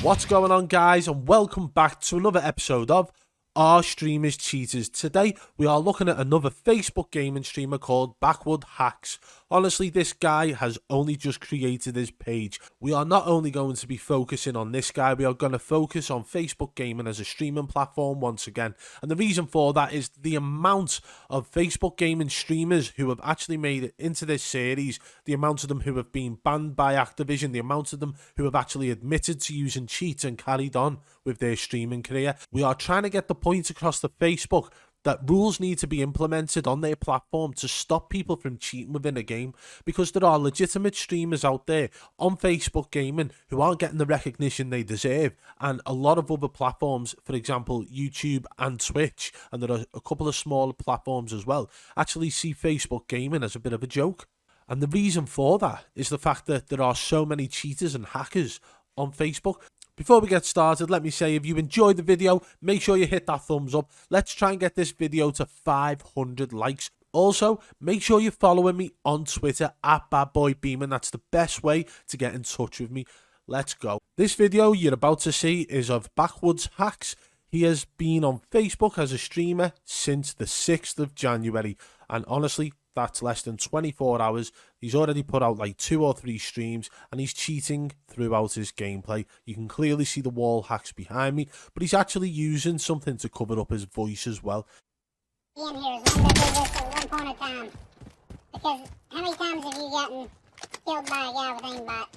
What's going on, guys, and welcome back to another episode of Our Streamers Cheaters. Today we are looking at another Facebook gaming streamer called Backwoods Hacks. Honestly, this guy has only just created his page. We are not only going to be focusing on this guy, we are going to focus on Facebook gaming as a streaming platform once again. And the reason for that is the amount of Facebook gaming streamers who have actually made it into this series, the amount of them who have been banned by Activision, the amount of them who have actually admitted to using cheats and carried on with their streaming career. We are trying to get the point across to Facebook that rules need to be implemented on their platform to stop people from cheating within a game, because there are legitimate streamers out there on Facebook gaming who aren't getting the recognition they deserve, and a lot of other platforms, for example YouTube and Twitch, and there are a couple of smaller platforms as well, actually see Facebook gaming as a bit of a joke. And the reason for that is the fact that there are so many cheaters and hackers on Facebook. Before we get started, let me say, if you enjoyed the video, make sure you hit that thumbs up. Let's try and get this video to 500 likes. Also, make sure you're following me on Twitter at BadBoyBeeman. That's the best way to get in touch with me. Let's go. This video you're about to see is of Backwoods Hacks. He has been on Facebook as a streamer since the 6th of January. And honestly, that's less than 24 hours. He's already put out like 2 or 3 streams, and he's cheating throughout his gameplay. You can clearly see the wall hacks behind me, but he's actually using something to cover up his voice as well. In here is one that did this at one point in time. Because how many times have you gotten killed by a guy with aimbot?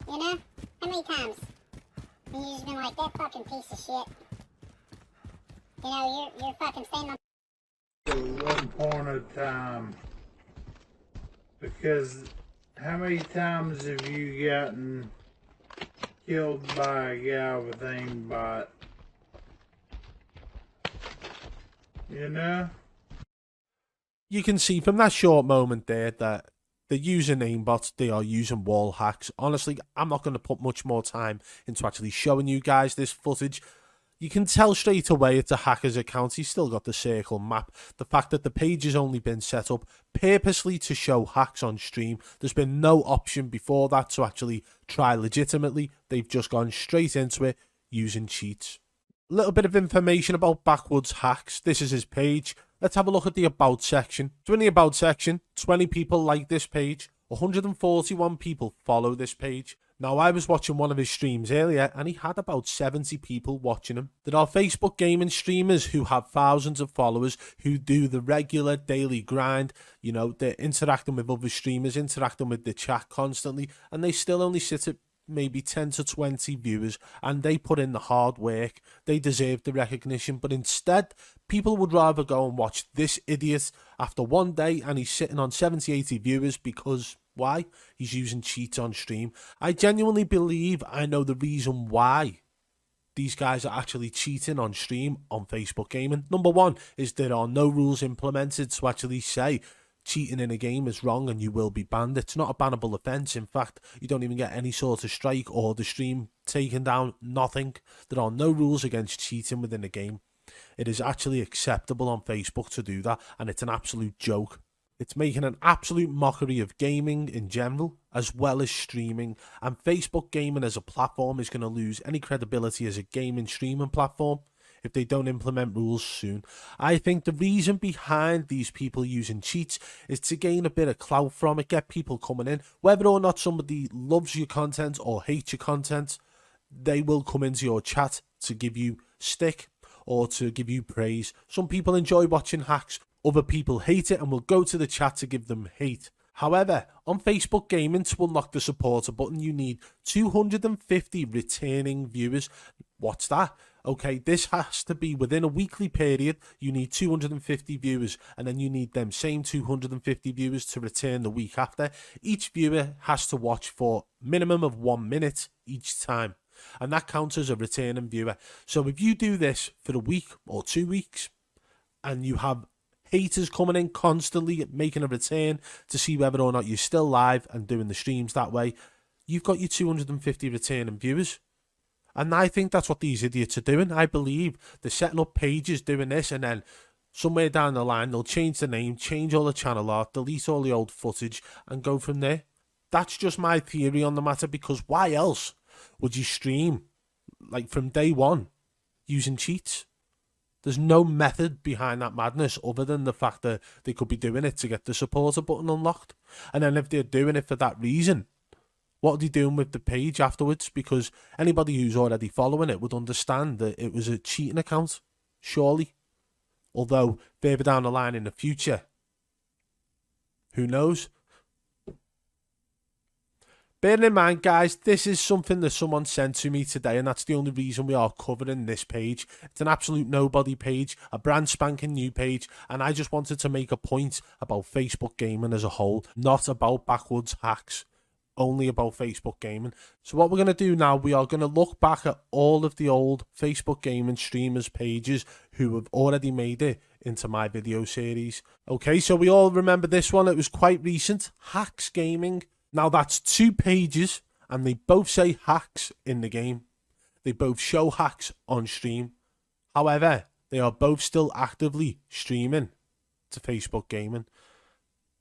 You know? How many times? And you just been like, that fucking piece of shit. You know, you're fucking standing on At one point of time, because how many times have you gotten killed by a guy with aimbot? You know? You can see from that short moment there that they're using aimbots, they are using wall hacks. Honestly, I'm not going to put much more time into actually showing you guys this footage. You can tell straight away it's a hacker's account. He's still got the circle map. The fact that the page has only been set up purposely to show hacks on stream. There's been no option before that to actually try legitimately. They've just gone straight into it using cheats. A little bit of information about Backwoods Hacks. This is his page. Let's have a look at the About section. So in the About section, 20 people like this page. 141 people follow this page. Now, I was watching one of his streams earlier, and he had about 70 people watching him. There are Facebook gaming streamers who have thousands of followers, who do the regular daily grind. You know, they're interacting with other streamers, interacting with the chat constantly, and they still only sit at maybe 10 to 20 viewers, and they put in the hard work. They deserve the recognition, but instead, people would rather go and watch this idiot after one day, and he's sitting on 70, 80 viewers because... why? He's using cheats on stream. I genuinely believe I know the reason why these guys are actually cheating on stream on Facebook gaming. Number one is there are no rules implemented to actually say cheating in a game is wrong and you will be banned. It's not a bannable offence. In fact, you don't even get any sort of strike or the stream taken down. Nothing. There are no rules against cheating within a game. It is actually acceptable on Facebook to do that, and it's an absolute joke. It's making an absolute mockery of gaming in general, as well as streaming, and Facebook gaming as a platform is going to lose any credibility as a gaming streaming platform if they don't implement rules soon. I think the reason behind these people using cheats is to gain a bit of clout from it, get people coming in. Whether or not somebody loves your content or hates your content, they will come into your chat to give you stick or to give you praise. Some people enjoy watching hacks. Other people hate it and will go to the chat to give them hate. However, on Facebook gaming, to unlock the supporter button, you need 250 returning viewers. What's that? Okay, this has to be within a weekly period. You need 250 viewers, and then you need them same 250 viewers to return the week after. Each viewer has to watch for minimum of 1 minute each time, and that counts as a returning viewer. So if you do this for a week or 2 weeks, and you have haters coming in constantly making a return to see whether or not you're still live and doing the streams that way, you've got your 250 returning viewers. And I think that's what these idiots are doing. I believe they're setting up pages doing this, and then somewhere down the line they'll change the name, change all the channel art, delete all the old footage and go from there. That's just my theory on the matter, because why else would you stream like from day one using cheats? There's no method behind that madness other than the fact that they could be doing it to get the supporter button unlocked. And then if they're doing it for that reason, what are they doing with the page afterwards? Because anybody who's already following it would understand that it was a cheating account, surely. Although further down the line in the future, who knows? Bearing in mind, guys, this is something that someone sent to me today, and that's the only reason we are covering this page. It's an absolute nobody page, a brand spanking new page, and I just wanted to make a point about Facebook gaming as a whole, not about Backwoods Hacks, only about Facebook gaming. So what we're going to do now, we are going to look back at all of the old Facebook gaming streamers pages who have already made it into my video series. Okay, so we all remember this one. It was quite recent, Hacks Gaming. Now that's 2 pages and they both say hacks in the game. They both show hacks on stream. However, they are both still actively streaming to Facebook gaming.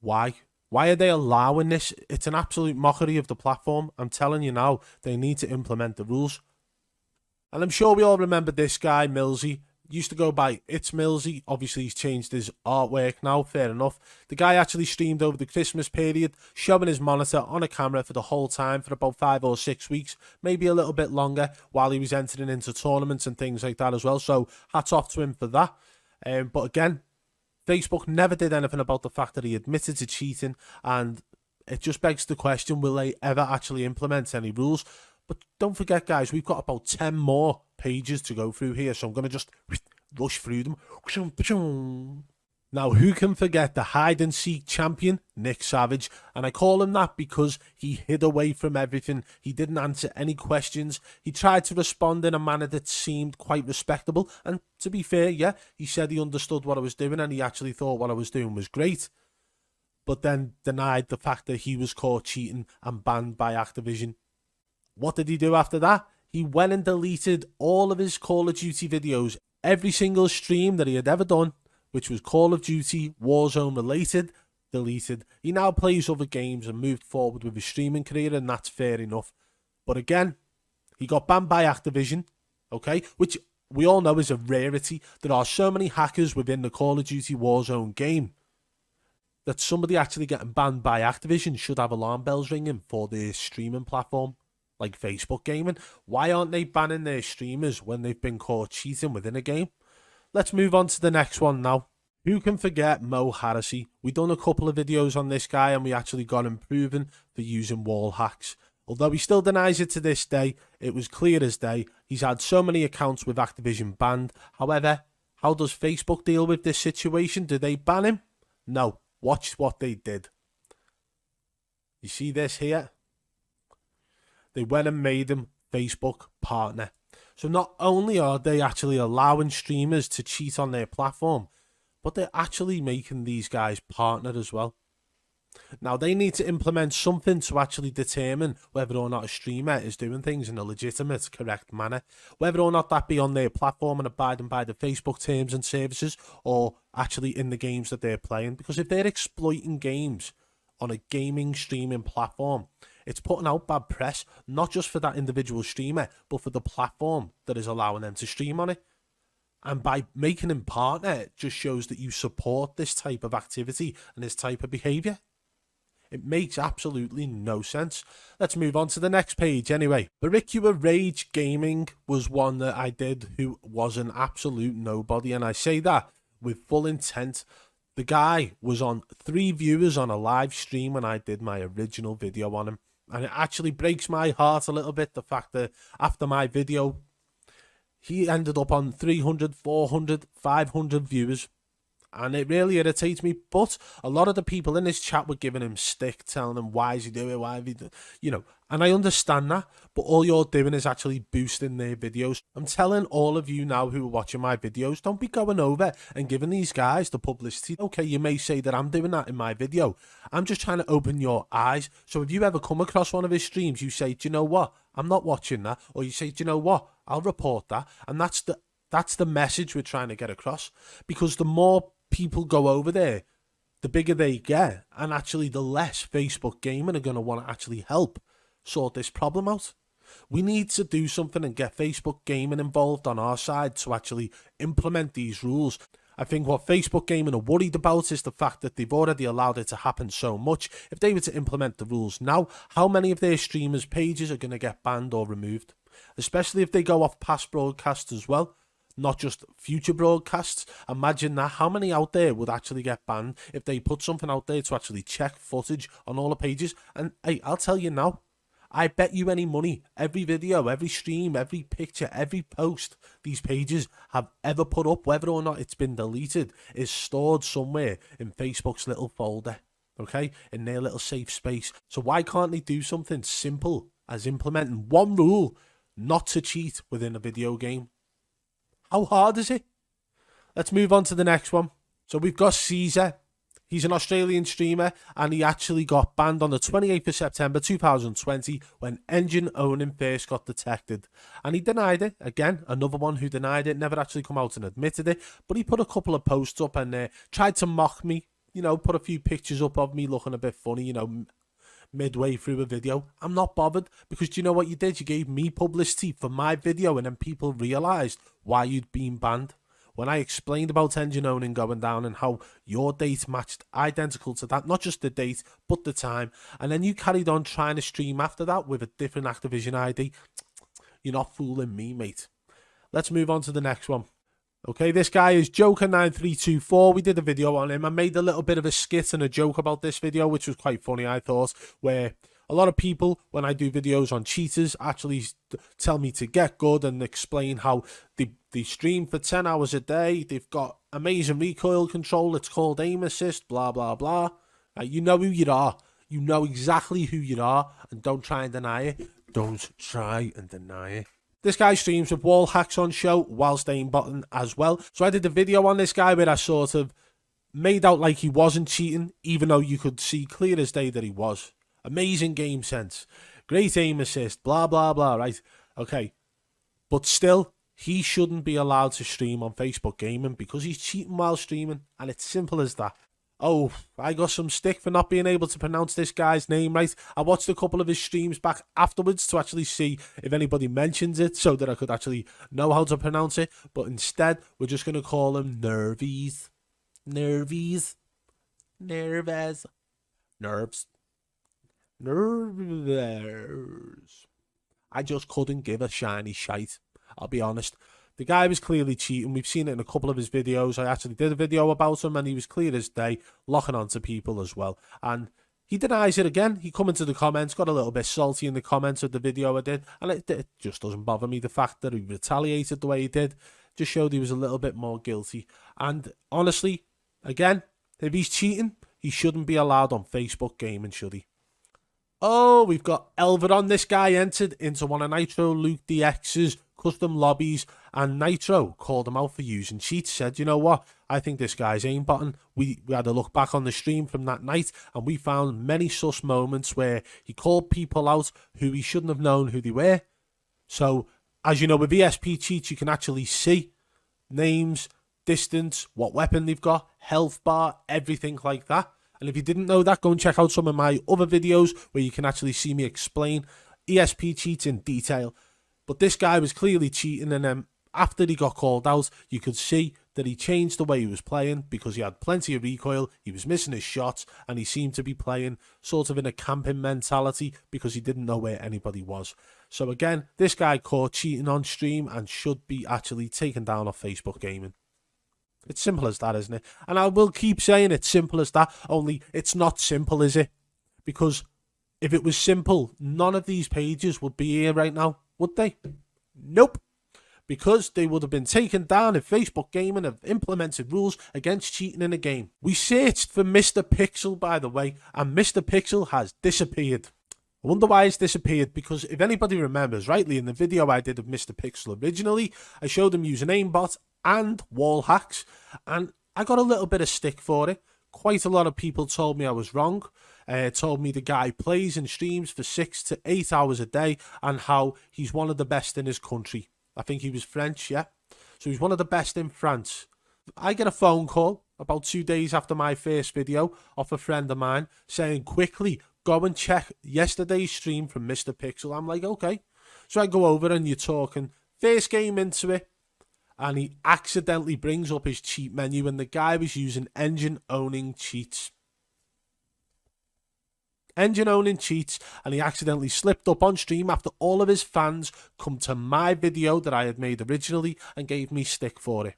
Why? Why are they allowing this? It's an absolute mockery of the platform. I'm telling you now, they need to implement the rules. And I'm sure we all remember this guy, Millsy. Used to go by It's Millsy. Obviously, he's changed his artwork now, fair enough. The guy actually streamed over the Christmas period, showing his monitor on a camera for the whole time for about 5 or 6 weeks, maybe a little bit longer, while he was entering into tournaments and things like that as well. So, hats off to him for that. But again, Facebook never did anything about the fact that he admitted to cheating, and it just begs the question, will they ever actually implement any rules? But don't forget, guys, we've got about 10 more pages to go through here, so I'm going to just rush through them. Now, who can forget the hide-and-seek champion, Nick Savage? And I call him that because he hid away from everything. He didn't answer any questions. He tried to respond in a manner that seemed quite respectable. And to be fair, yeah, he said he understood what I was doing and he actually thought what I was doing was great. But then denied the fact that he was caught cheating and banned by Activision. What did he do after that? He went and deleted all of his Call of Duty videos, every single stream that he had ever done, which was Call of Duty, Warzone related, deleted. He now plays other games and moved forward with his streaming career, and that's fair enough. But again, he got banned by Activision, okay, which we all know is a rarity. There are so many hackers within the Call of Duty Warzone game that somebody actually getting banned by Activision should have alarm bells ringing for their streaming platform. Like Facebook gaming. Why aren't they banning their streamers when they've been caught cheating within a game? Let's move on to the next one now. Who can forget Mo Harrisy? We done a couple of videos on this guy and we actually got him proven for using wall hacks. Although he still denies it to this day, it was clear as day. He's had so many accounts with Activision banned. However, how does Facebook deal with this situation? Do they ban him? No. Watch what they did. You see this here? They went and made him Facebook partner. So not only are they actually allowing streamers to cheat on their platform, but they're actually making these guys partner as well. Now, they need to implement something to actually determine whether or not a streamer is doing things in a legitimate, correct manner. Whether or not that be on their platform and abiding by the Facebook terms and services, or actually in the games that they're playing. Because if they're exploiting games on a gaming streaming platform, it's putting out bad press, not just for that individual streamer, but for the platform that is allowing them to stream on it. And by making him partner, it just shows that you support this type of activity and this type of behaviour. It makes absolutely no sense. Let's move on to the next page anyway. Boricua Rage Gaming was one that I did who was an absolute nobody, and I say that with full intent. The guy was on 3 viewers on a live stream when I did my original video on him. And it actually breaks my heart a little bit, the fact that after my video, he ended up on 300, 400, 500 viewers. And it really irritates me. But a lot of the people in this chat were giving him stick, telling him, why is he doing it? Why have he done? You know, and I understand that. But all you're doing is actually boosting their videos. I'm telling all of you now who are watching my videos, don't be going over and giving these guys the publicity. Okay, you may say that I'm doing that in my video. I'm just trying to open your eyes. So if you ever come across one of his streams, you say, do you know what? I'm not watching that. Or you say, do you know what? I'll report that. And that's the message we're trying to get across. Because the more people go over there, the bigger they get, and actually the less Facebook gaming are going to want to actually help sort this problem out. We need to do something and get Facebook Gaming involved on our side to actually implement these rules. I think what Facebook Gaming are worried about is the fact that they've already allowed it to happen so much. If they were to implement the rules now, how many of their streamers' pages are going to get banned or removed? Especially if they go off past broadcasts as well, not just future broadcasts. Imagine that. How many out there would actually get banned if they put something out there to actually check footage on all the pages? And hey, I'll tell you now, I bet you any money, every video, every stream, every picture, every post these pages have ever put up, whether or not it's been deleted, is stored somewhere in Facebook's little folder, okay, in their little safe space. So why can't they do something simple as implementing one rule not to cheat within a video game? How hard is it? Let's move on to the next one. So we've got Caesar. He's an Australian streamer, and he actually got banned on the 28th of September 2020 when engine owning first got detected. And he denied it. Again, another one who denied it, never actually come out and admitted it. But he put a couple of posts up and tried to mock me, you know, put a few pictures up of me looking a bit funny, you know, midway through a video. I'm not bothered, because do you know what you did? You gave me publicity for my video, and then people realised why you'd been banned. When I explained about engine owning going down and how your date matched identical to that, not just the date, but the time, and then you carried on trying to stream after that with a different Activision ID, you're not fooling me, mate. Let's move on to the next one. Okay, this guy is Joker9324. We did a video on him. I made a little bit of a skit and a joke about this video, which was quite funny, I thought, where a lot of people, when I do videos on cheaters, actually tell me to get good and explain how they stream for 10 hours a day. They've got amazing recoil control. It's called aim assist, blah, blah, blah. You know who you are. You know exactly who you are, and don't try and deny it. Don't try and deny it. This guy streams with wall hacks on show whilst aimbotting as well. So I did a video on this guy where I sort of made out like he wasn't cheating, even though you could see clear as day that he was. Amazing game sense, great aim assist, blah, blah, blah, right? Okay, but still, he shouldn't be allowed to stream on Facebook Gaming because he's cheating while streaming, and it's simple as that. Oh, I got some stick for not being able to pronounce this guy's name right. I watched a couple of his streams back afterwards to actually see if anybody mentions it so that I could actually know how to pronounce it, but instead, we're just going to call him Nervies. Nervies. Nerves. Nerves. Nerves. I just couldn't give a shiny shite, I'll be honest. The guy was clearly cheating. We've seen it in a couple of his videos. I actually did a video about him, and he was clear as day, locking onto people as well. And he denies it again. He come into the comments, got a little bit salty in the comments of the video I did, and it just doesn't bother me. The fact that he retaliated the way he did just showed he was a little bit more guilty. And honestly, again, if he's cheating, he shouldn't be allowed on Facebook Gaming, should he? Oh, we've got Elveron. This guy entered into one of Nitro Luke DX's custom lobbies, and Nitro called him out for using cheats. Said, you know what, I think this guy's aimbotting. We had a look back on the stream from that night, and we found many sus moments where he called people out who he shouldn't have known who they were. So, as you know, with ESP cheats, you can actually see names, distance, what weapon they've got, health bar, everything like that. And if you didn't know that, go and check out some of my other videos where you can actually see me explain ESP cheats in detail. But this guy was clearly cheating, and then after he got called out, you could see that he changed the way he was playing because he had plenty of recoil, he was missing his shots, and he seemed to be playing sort of in a camping mentality because he didn't know where anybody was. So again, this guy caught cheating on stream and should be actually taken down off Facebook Gaming. It's simple as that, isn't it? And I will keep saying it's simple as that, only it's not simple, is it? Because if it was simple, none of these pages would be here right now, would they? Nope. Because they would have been taken down if Facebook Gaming have implemented rules against cheating in a game. We searched for Mr. Pixel, by the way, and Mr. Pixel has disappeared. I wonder why it's disappeared, because if anybody remembers rightly, in the video I did of Mr. Pixel originally, I showed him using aimbot and wall hacks, and I got a little bit of stick for it. Quite a lot of people told me I was wrong, told me the guy plays and streams for 6 to 8 hours a day, and how he's one of the best in his country. I think he was French, yeah? So he's one of the best in France. I get a phone call about 2 days after my first video off a friend of mine saying, quickly, go and check yesterday's stream from Mr. Pixel. I'm like, okay. So I go over and you're talking first game into it, and he accidentally brings up his cheat menu, and the guy was using engine owning cheats. And he accidentally slipped up on stream after all of his fans come to my video that I had made originally and gave me stick for it.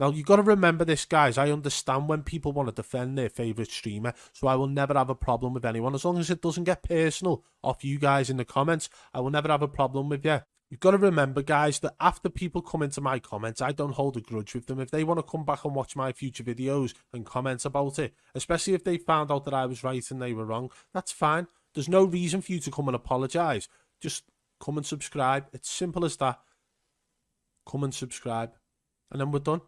Now, you got to remember this, guys. I understand when people want to defend their favourite streamer, so I will never have a problem with anyone. As long as it doesn't get personal off you guys in the comments, I will never have a problem with you. You've got to remember, guys, that after people come into my comments, I don't hold a grudge with them. If they want to come back and watch my future videos and comment about it, especially if they found out that I was right and they were wrong, that's fine. There's no reason for you to come and apologise. Just come and subscribe. It's simple as that. Come and subscribe. And then we're done.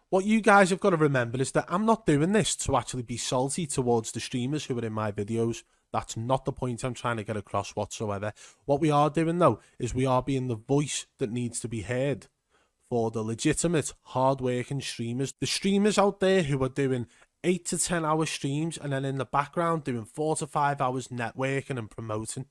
What you guys have got to remember is that I'm not doing this to actually be salty towards the streamers who are in my videos. That's not the point I'm trying to get across whatsoever. What we are doing, though, is we are being the voice that needs to be heard for the legitimate, hard-working streamers. The streamers out there who are doing 8 to 10 hour streams and then in the background doing 4 to 5 hours networking and promoting.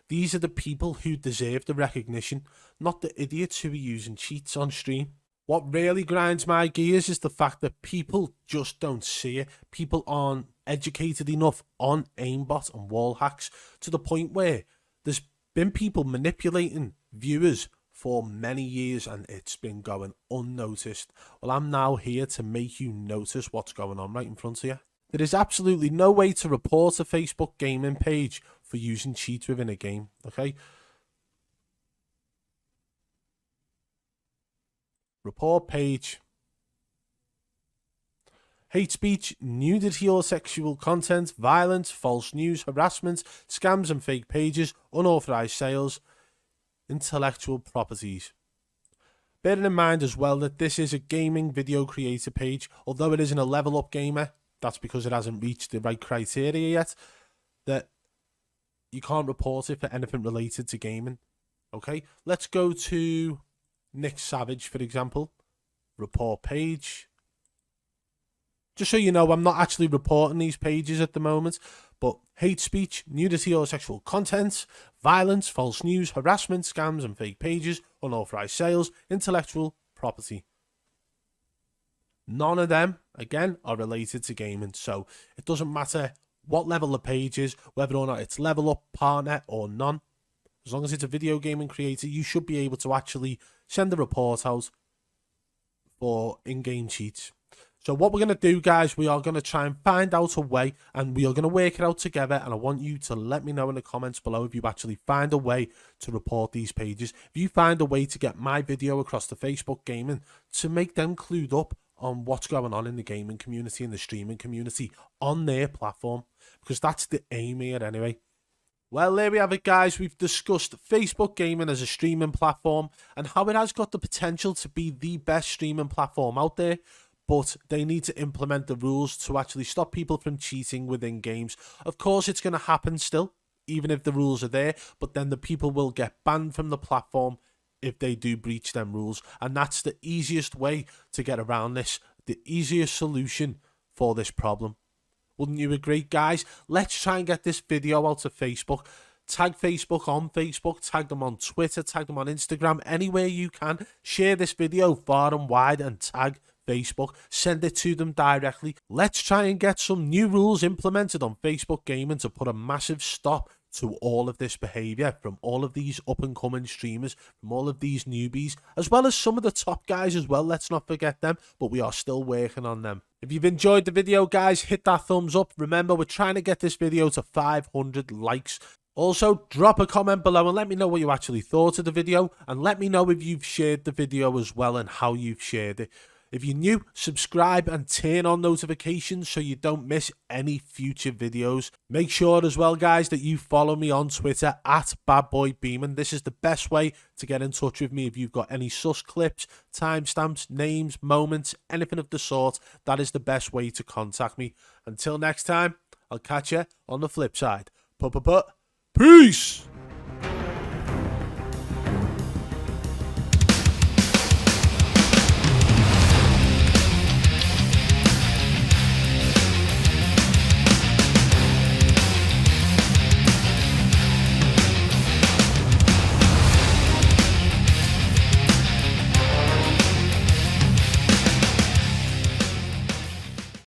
These are the people who deserve the recognition, not the idiots who are using cheats on stream. What really grinds my gears is the fact that people just don't see it. People aren't educated enough on aimbot and wall hacks to the point where there's been people manipulating viewers for many years and it's been going unnoticed. Well, I'm now here to make you notice what's going on right in front of you. There is absolutely no way to report a Facebook gaming page for using cheats within a game, okay? Report page. Hate speech, nudity or sexual content, violence, false news, harassment, scams and fake pages, unauthorized sales, intellectual properties. Bearing in mind as well that this is a gaming video creator page, although it isn't a level up gamer, that's because it hasn't reached the right criteria yet, that you can't report it for anything related to gaming. Okay, let's go to Nick Savage, for example. Report page. Just so you know, I'm not actually reporting these pages at the moment, but hate speech, nudity or sexual content, violence, false news, harassment, scams and fake pages, unauthorized sales, intellectual property. None of them, again, are related to gaming, so it doesn't matter what level the page is, whether or not it's level up, partner or none. As long as it's a video gaming creator, you should be able to actually send a report out for in-game cheats. So what we're going to do, guys, we are going to try and find out a way and we are going to work it out together, and I want you to let me know in the comments below if you actually find a way to report these pages. If you find a way to get my video across to Facebook Gaming to make them clued up on what's going on in the gaming community and the streaming community on their platform, because that's the aim here anyway. Well, there we have it, guys. We've discussed Facebook Gaming as a streaming platform and how it has got the potential to be the best streaming platform out there, but they need to implement the rules to actually stop people from cheating within games. Of course, it's going to happen still, even if the rules are there, but then the people will get banned from the platform if they do breach them rules. And that's the easiest way to get around this, the easiest solution for this problem. Wouldn't you agree, guys? Let's try and get this video out to Facebook. Tag Facebook on Facebook, tag them on Twitter, tag them on Instagram, anywhere you can. Share this video far and wide and tag Facebook. Send it to them directly. Let's try and get some new rules implemented on Facebook Gaming to put a massive stop to all of this behaviour from all of these up-and-coming streamers, from all of these newbies, as well as some of the top guys as well. Let's not forget them, but we are still working on them. If you've enjoyed the video, guys, hit that thumbs up. Remember, we're trying to get this video to 500 likes. Also, drop a comment below and let me know what you actually thought of the video, and let me know if you've shared the video as well and how you've shared it. If you're new, subscribe and turn on notifications so you don't miss any future videos. Make sure as well, guys, that you follow me on Twitter at BadBoyBeeman. This is the best way to get in touch with me if you've got any sus clips, timestamps, names, moments, anything of the sort. That is the best way to contact me. Until next time, I'll catch you on the flip side. Peace!